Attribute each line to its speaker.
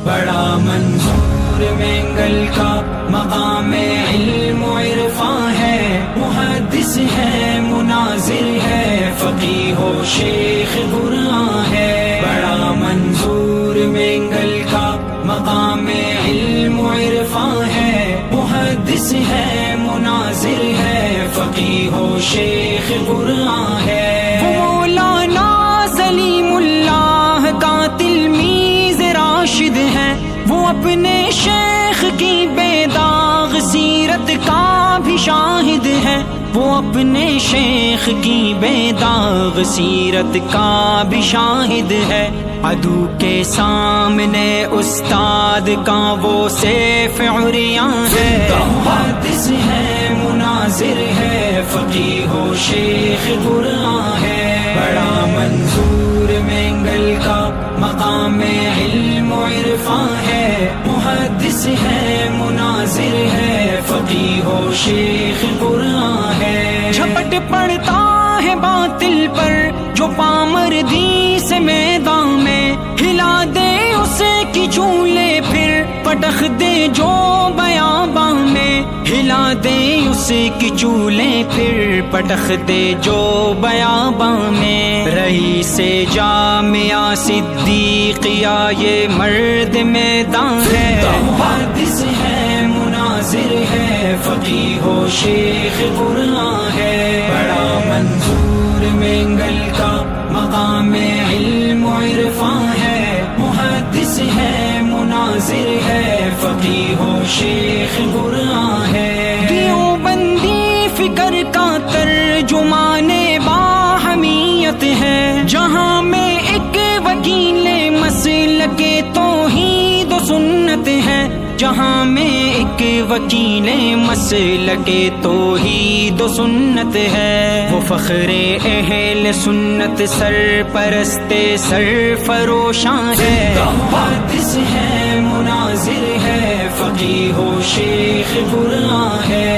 Speaker 1: بڑا منظور مینگل کا مقام علم و عرفاں ہے، محدث ہے، مناظر ہے، فقیہ و شیخ قرآن ہے۔ بڑا منظور مینگل کا مقام علم و عرفاں ہے، محدث ہے، مناظر ہے، فقیہ و شیخ قرآن ہے۔ مولانا سلیم اللہ کا تلمیذ راشد ہے، وہ اپنے شیخ کی بے داغ سیرت کا بھی شاہد ہے، وہ اپنے شیخ کی بے داغ سیرت کا بھی شاہد ہے۔ عدو کے سامنے استاد کا وہ سیف عریاں ہے، محدث ہے، مناظر ہے، فقیہ و شیخ قرآن ہے۔ بڑا منظور مینگل کا مقام علم و عرفاں ہے، محدث ہے، مناظر ہے، فقیہ و شیخ قرآن ہے۔ جھپٹ پڑتا ہے باطل پر جو پامردی سے میدان میں، ہلا دے اسے کی چولے پھر پٹخ دے جو بیاباں میں، ہلا دے اسے کی چولے پھر پٹخ دے جو بیاباں میں۔ رہی سے جامعہ صدیقیہ یہ مرد میدان ہے، محدث ہے، مناظر ہے، فقیہ و شیخ قرآن ہے۔ بڑا منظور مینگل کا مقام علم و عرفاں ہے، محدث ہے، مناظر ہے، فقیہ و شیخ قرآن ہے۔ دیوبندی فکر کا ترجمان باہمیت ہے، جہاں میں ایک وکیل مسلک توحید و سنت ہے، جہاں میں ایک وکیل مسلک توحید و سنت ہے۔ وہ فخر اہل سنت سرپرست سرفروشاں ہے، محدث ہے، مناظر ہے، فقیہ و شیخ قرآن ہے۔